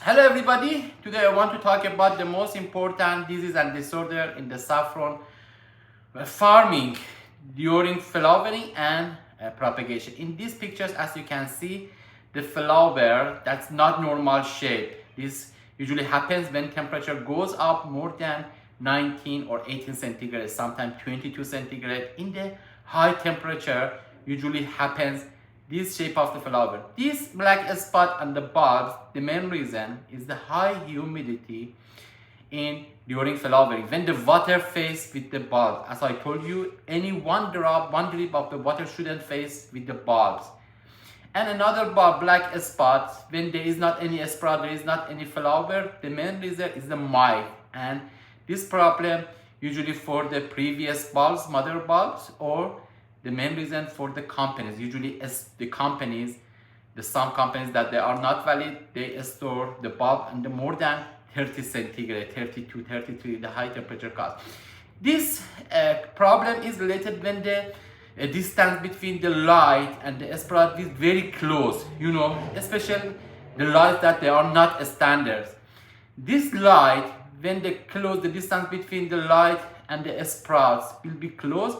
Hello everybody, today I want to talk about the most important disease and disorder in the saffron farming during flowering and propagation. In these pictures, as you can see, the flower that's not normal shape. This usually happens when temperature goes up more than 19 or 18 centigrade, sometimes 22 centigrade. In the high temperature usually happens this shape of the flower. This black spot on the bulbs, the main reason is the high humidity in during flowering. When the water face with the bulb, as I told you, any one drip of the water shouldn't face with the bulbs. And another bulb, black spot, when there is not any sprout, there is not any flower, the main reason is the mite. And this problem usually for the previous bulbs, mother bulbs, or the main reason for the companies, usually as the companies, some companies that they are not valid, they store the bulb under more than 30 centigrade, 32, 33, the high temperature cause. This problem is related when the distance between the light and the sprout is very close, especially the lights that they are not standards. This light, when they close, the distance between the light and the sprouts will be close,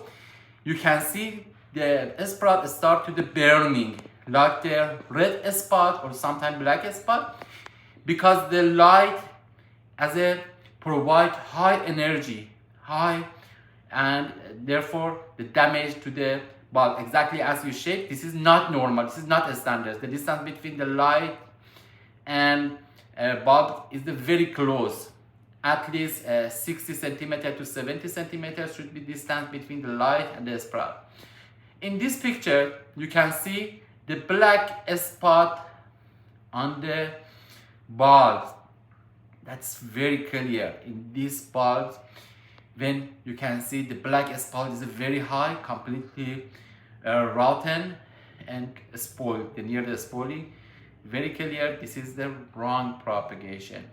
you can see the sprout start to the burning, like the red spot or sometimes black spot, because the light as a provide high energy, and therefore the damage to the bulb exactly as you shape. This is not normal, this is not a standard. The distance between the light and bulb is very close. At least 60 centimeters to 70 centimeters should be distance between the light and the sprout. In this picture, you can see the black spot on the bulb. That's very clear in these bulbs. When you can see the black spot is very high, completely rotten and spoiled, near the spoiling. Very clear, this is the wrong propagation.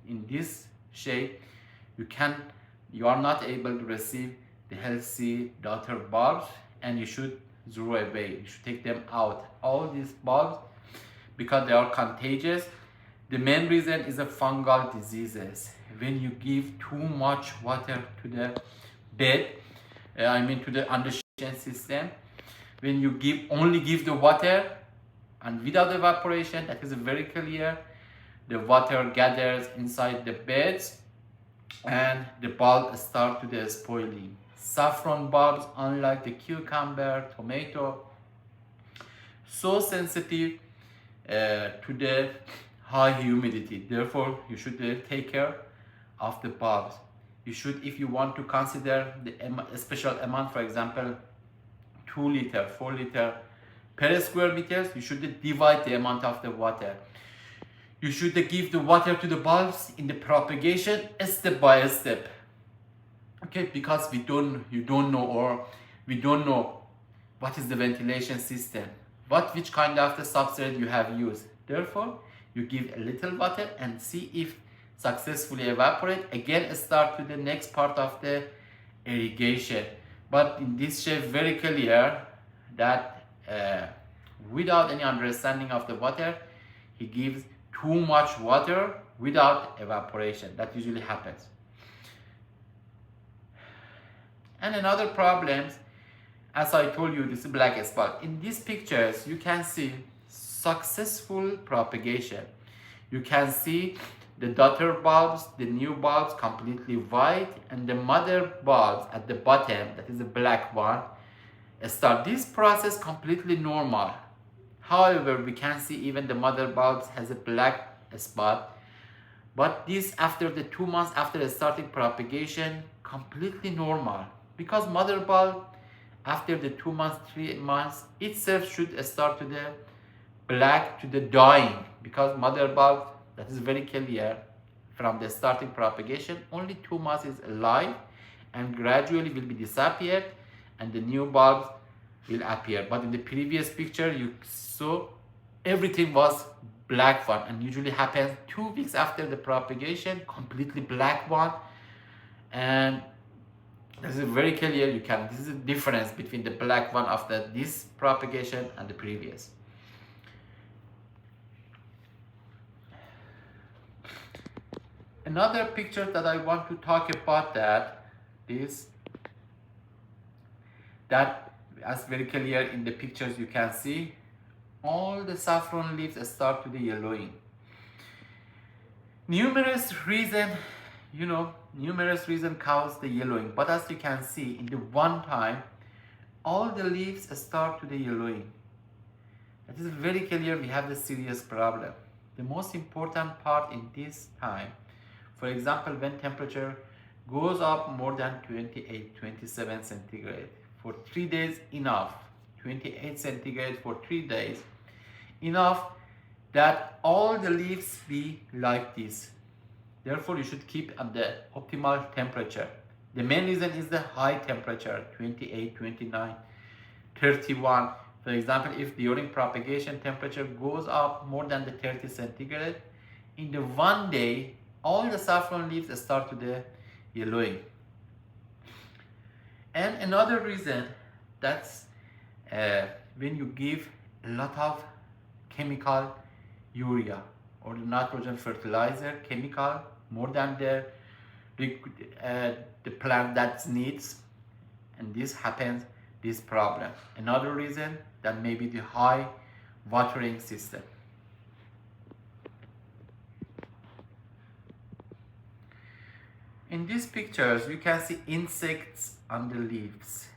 In this shape, you are not able to receive the healthy daughter bulbs, and you should throw away. You should take them out. All these bulbs, because they are contagious. The main reason is the fungal diseases. When you give too much water to the bed, to the irrigation system, when you only give the water and without evaporation, that is very clear. The water gathers inside the beds and the bulb start to the spoiling. Saffron bulbs, unlike the cucumber, tomato, so sensitive to the high humidity. Therefore, you should take care of the bulbs. You should, if you want to consider the special amount, for example, 2 liter, 4 liter per square meters, you should divide the amount of the water. You should give the water to the bulbs in the propagation step by step. Okay, because we don't know what is the ventilation system, which kind of the substrate you have used. Therefore, you give a little water and see if successfully evaporate. Again, start to the next part of the irrigation. But in this shape, very clear that without any understanding of the water, he gives too much water without evaporation. That usually happens. And another problem, as I told you, this black spot. In these pictures, you can see successful propagation. You can see the daughter bulbs, the new bulbs completely white, and the mother bulbs at the bottom, that is the black one, start this process completely normal. However, we can see even the mother bulbs has a black spot, but this after the 2 months after the starting propagation, completely normal, because mother bulb after the 2 months, 3 months itself should start to the black to the dying, because mother bulb, that is very clear from the starting propagation, only 2 months is alive and gradually will be disappeared and the new bulbs will appear. But in the previous picture you saw everything was black one, and usually happens 2 weeks after the propagation, completely black one. And this is very clear. This is the difference between the black one after this propagation and the previous. Another picture that I want to talk about that is that, as very clear in the pictures you can see, all the saffron leaves start to the yellowing. Numerous reason, numerous reason cause the yellowing, but as you can see in the one time, all the leaves start to the yellowing. It is very clear we have the serious problem. The most important part in this time, for example, when temperature goes up more than 28, 27 centigrade for 3 days, enough. 28 centigrade for 3 days, enough that all the leaves be like this. Therefore, you should keep at the optimal temperature. The main reason is the high temperature, 28, 29, 31. For example, if during propagation temperature goes up more than the 30 centigrade, in the one day, all the saffron leaves start to the yellowing. And another reason, that's when you give a lot of chemical urea or the nitrogen fertilizer chemical more than the plant that needs, and this happens, this problem. Another reason that may be the high watering system. In these pictures you can see insects on the leaves.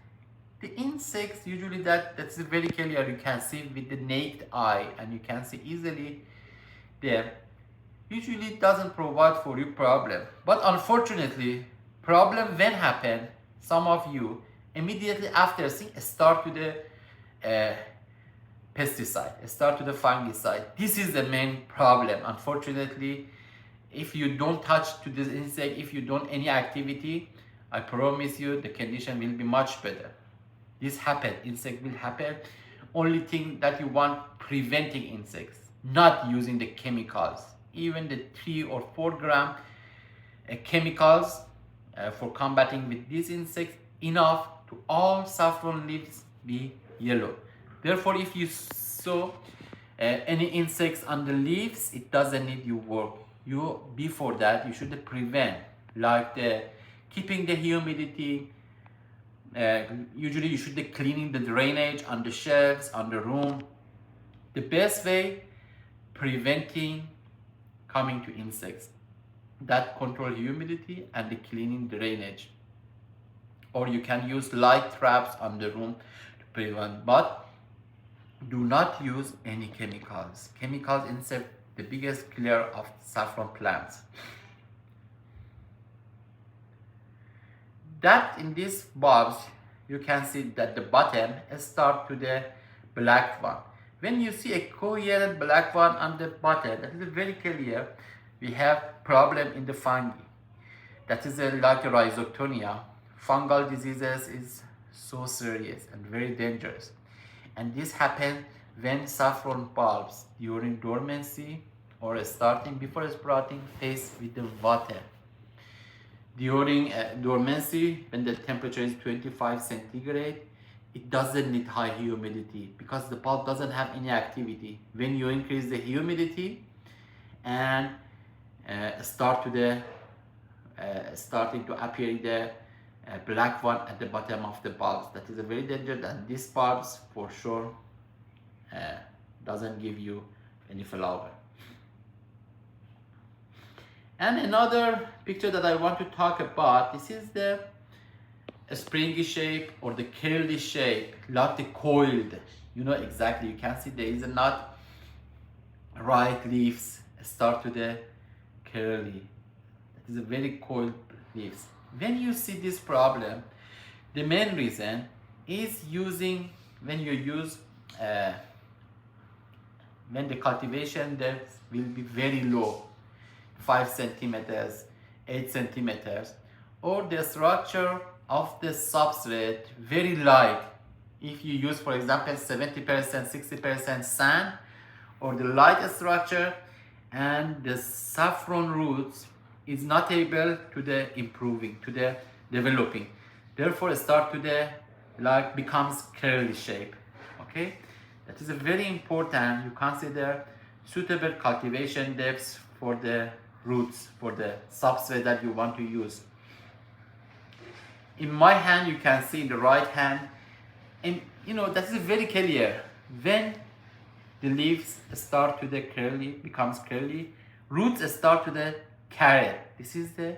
The insects usually that's very clear, you can see with the naked eye and you can see easily them. Usually it doesn't provide for you problem, but unfortunately problem when happen, some of you immediately after seeing start to the pesticide, start to the fungicide. This is the main problem. Unfortunately, if you don't touch to this insect, if you don't any activity, I promise you the condition will be much better. This happen, insect will happen. Only thing that you want, preventing insects, not using the chemicals. Even the 3 or 4 gram chemicals for combating with these insects, enough to all saffron leaves be yellow. Therefore, if you saw any insects on the leaves, it doesn't need you work. You before that you should prevent, like the keeping the humidity. Usually you should be cleaning the drainage on the shelves, on the room. The best way preventing coming to insects, that control humidity and the cleaning drainage. Or you can use light traps on the room to prevent, but do not use any chemicals. Chemicals insect the biggest killer of saffron plants. That in these bulbs you can see that the bottom start to the black one. When you see a coherent black one on the bottom, that is very clear we have problem in the fungi. That is like a rhizoctonia. Fungal diseases is so serious and very dangerous, and this happens when saffron bulbs during dormancy or starting before sprouting face with the water. During dormancy, when the temperature is 25 centigrade, it doesn't need high humidity because the bulb doesn't have any activity. When you increase the humidity and starting to appear the black one at the bottom of the bulbs, that is a very dangerous, and these bulbs for sure doesn't give you any flower. And another picture that I want to talk about, this is the springy shape or the curly shape, not the coiled. You know exactly, you can see there is not right leaves start to the curly. It is a very coiled leaves. When you see this problem, the main reason is when you use when the cultivation depth will be very low, 5 centimeters, 8 centimeters, or the structure of the substrate very light. If you use, for example, 70%, 60% sand, or the light structure, and the saffron roots is not able to the improving, to the developing. Therefore, start to the becomes curly shape. Okay, that is a very important. You consider suitable cultivation depths for the roots, for the substrate that you want to use. In my hand, you can see in the right hand, and that is very clear. When the leaves start to the curly, becomes curly, roots start to the carrot. This is the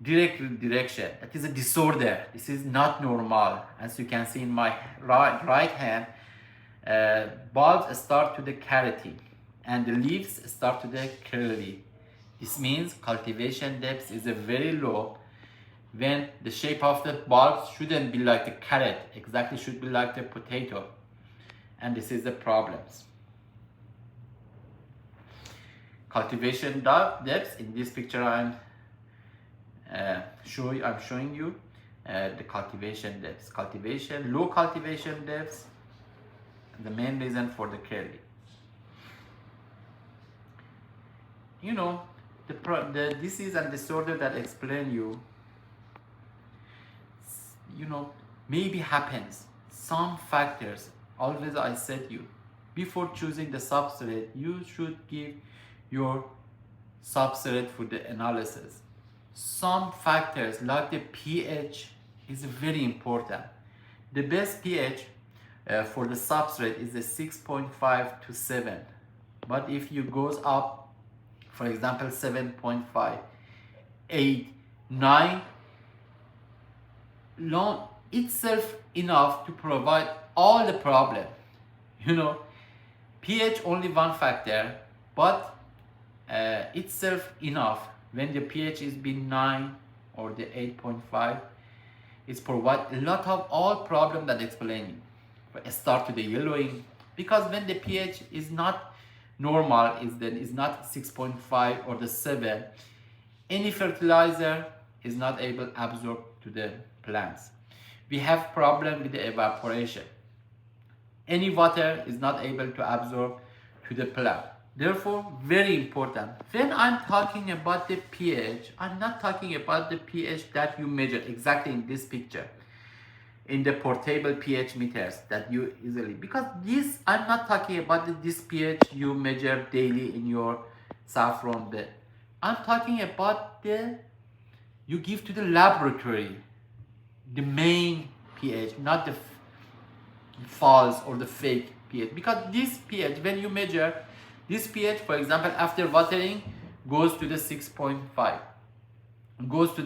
direct direction. That is a disorder. This is not normal. As you can see in my right hand, bulbs start to the carroting and the leaves start to the curly. This means cultivation depth is a very low, when the shape of the bulbs shouldn't be like the carrot, exactly should be like the potato. And this is the problems. Cultivation depth, in this picture I'm showing you the cultivation depths. Low cultivation depths, the main reason for the curly. The disease and disorder that explain you, maybe happens. Some factors, always I said you, before choosing the substrate, you should give your substrate for the analysis. Some factors like the pH is very important. The best pH for the substrate is a 6.5 to 7. But if you goes up, for example, 7.5, 8, 9, long itself enough to provide all the problem. pH only one factor, but itself enough. When the pH is been 9 or the 8.5, it's provide a lot of all problem that explaining. Start to the yellowing, because when the pH is not normal, is not 6.5 or the 7, any fertilizer is not able to absorb to the plants. We have problem with the evaporation. Any water is not able to absorb to the plant. Therefore, very important. When I'm talking about the pH, I'm not talking about the pH that you measure exactly in this picture, in the portable pH meters that you easily, because this, I'm not talking about this pH you measure daily in your saffron bed. I'm talking about the you give to the laboratory, the main pH, not the false or the fake pH. Because this pH, when you measure this pH, for example, after watering, goes to the 6.5, goes to the